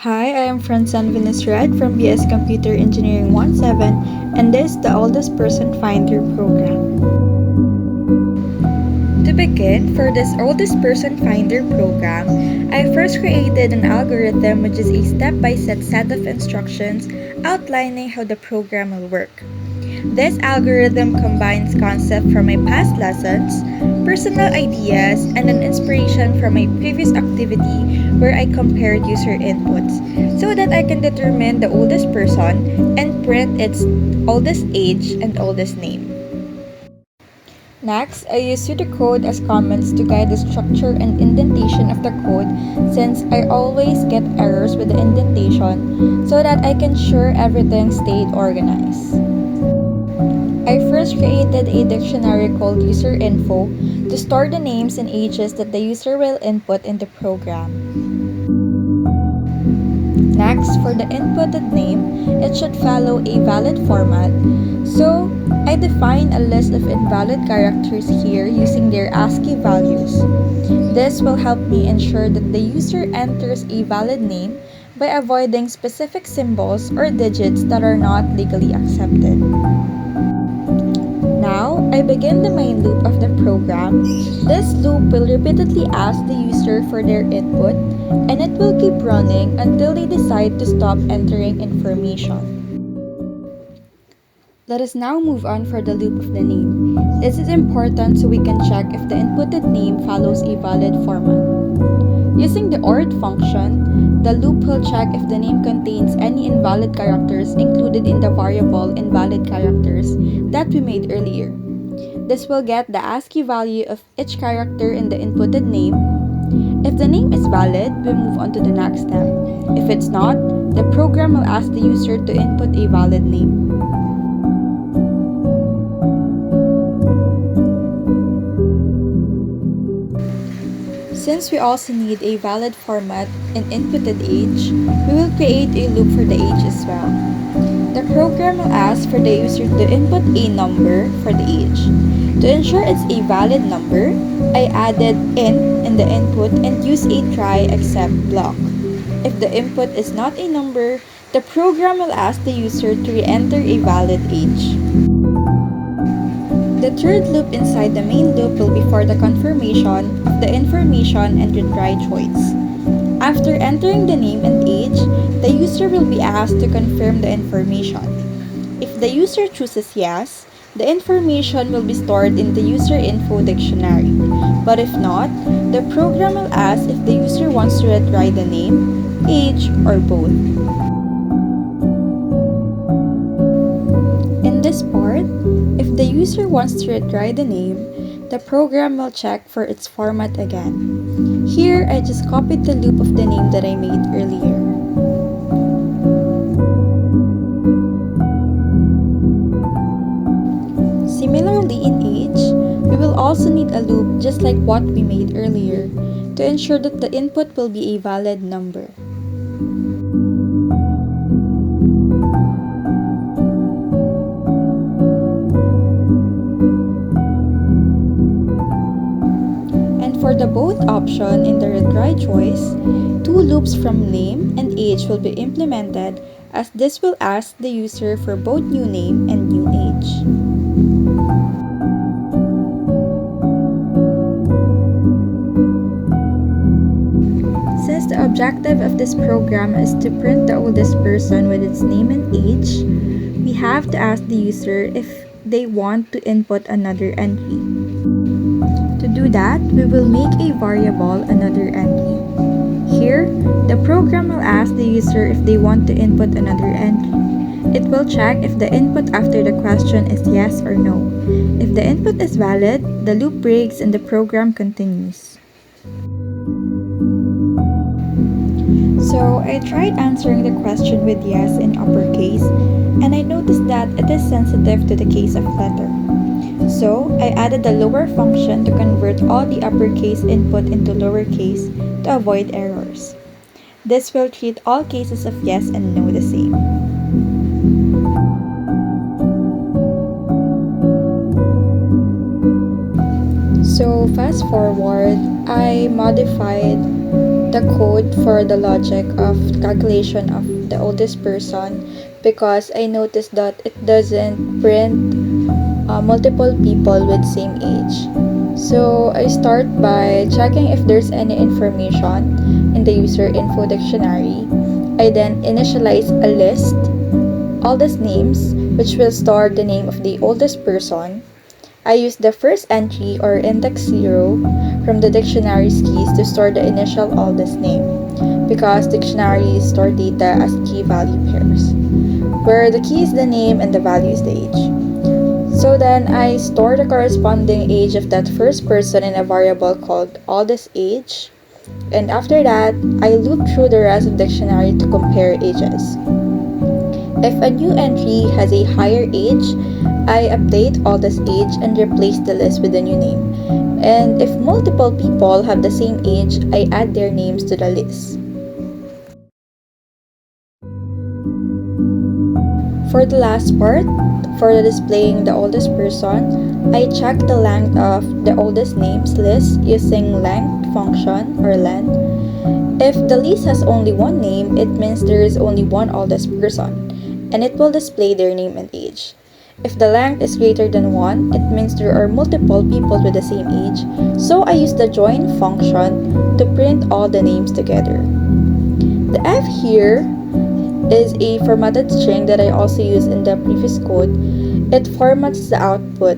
Hi, I am Francine Red from BS Computer Engineering 17, and this is the Oldest Person Finder program. To begin, for this Oldest Person Finder program, I first created an algorithm which is a step-by-step set of instructions outlining how the program will work. This algorithm combines concepts from my past lessons, personal ideas, and an inspiration from my previous activity where I compared user inputs so that I can determine the oldest person and print its oldest age and oldest name. Next, I use pseudocode as comments to guide the structure and indentation of the code since I always get errors with the indentation so that I can ensure everything stayed organized. I first created a dictionary called UserInfo to store the names and ages that the user will input in the program. Next, for the inputted name, it should follow a valid format. So, I define a list of invalid characters here using their ASCII values. This will help me ensure that the user enters a valid name by avoiding specific symbols or digits that are not legally accepted. Now, I begin the main loop of the program. This loop will repeatedly ask the user for their input, and it will keep running until they decide to stop entering information. Let us now move on for the loop of the name. This is important so we can check if the inputted name follows a valid format. Using the ORD function, the loop will check if the name contains any invalid characters included in the variable invalid characters that we made earlier. This will get the ASCII value of each character in the inputted name. If the name is valid, we move on to the next step. If it's not, the program will ask the user to input a valid name. Since we also need a valid format and inputted age, we will create a loop for the age as well. The program will ask for the user to input a number for the age. To ensure it's a valid number, I added int in the input and use a try except block. If the input is not a number, the program will ask the user to re-enter a valid age. The third loop inside the main loop will be for the confirmation of the information and retry choice. After entering the name and age, the user will be asked to confirm the information. If the user chooses yes, the information will be stored in the user info dictionary. But if not, the program will ask if the user wants to retry the name, age, or both. In this part, if the user wants to retry the name, the program will check for its format again. Here, I just copied the loop of the name that I made earlier. Similarly, in age, we will also need a loop just like what we made earlier to ensure that the input will be a valid number. For the both option in the retry choice, two loops from name and age will be implemented as this will ask the user for both new name and new age. Since the objective of this program is to print the oldest person with its name and age, we have to ask the user if they want to input another entry. To do that, we will make a variable another entry. Here, the program will ask the user if they want to input another entry. It will check if the input after the question is yes or no. If the input is valid, the loop breaks and the program continues. So, I tried answering the question with yes in uppercase, and I noticed that it is sensitive to the case of letter. So, I added the lower function to convert all the uppercase input into lowercase to avoid errors. This will treat all cases of yes and no the same. So, fast forward, I modified the code for the logic of calculation of the oldest person because I noticed that it doesn't print multiple people with same age. So I start by checking if there's any information in the user info dictionary. I then initialize a list, oldest names, which will store the name of the oldest person. I use the first entry or index 0 from the dictionary's keys to store the initial oldest name because dictionaries store data as key value pairs, where the key is the name and the value is the age. So then I store the corresponding age of that first person in a variable called oldest age, and after that, I loop through the rest of the dictionary to compare ages. If a new entry has a higher age, I update oldest age and replace the list with a new name. And if multiple people have the same age, I add their names to the list. For the last part, for displaying the oldest person, I check the length of the oldest names list using length function or len. If the list has only one name, it means there is only one oldest person, and it will display their name and age. If the length is greater than 1, it means there are multiple people with the same age, so I use the join function to print all the names together. The F here is a formatted string that I also use in the previous code. It formats the output.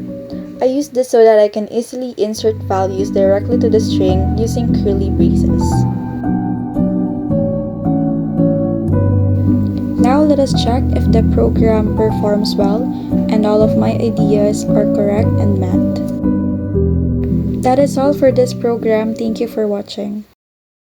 I use this so that I can easily insert values directly to the string using curly braces. Now let us check if the program performs well and all of my ideas are correct and met. That is all for this program. Thank you for watching.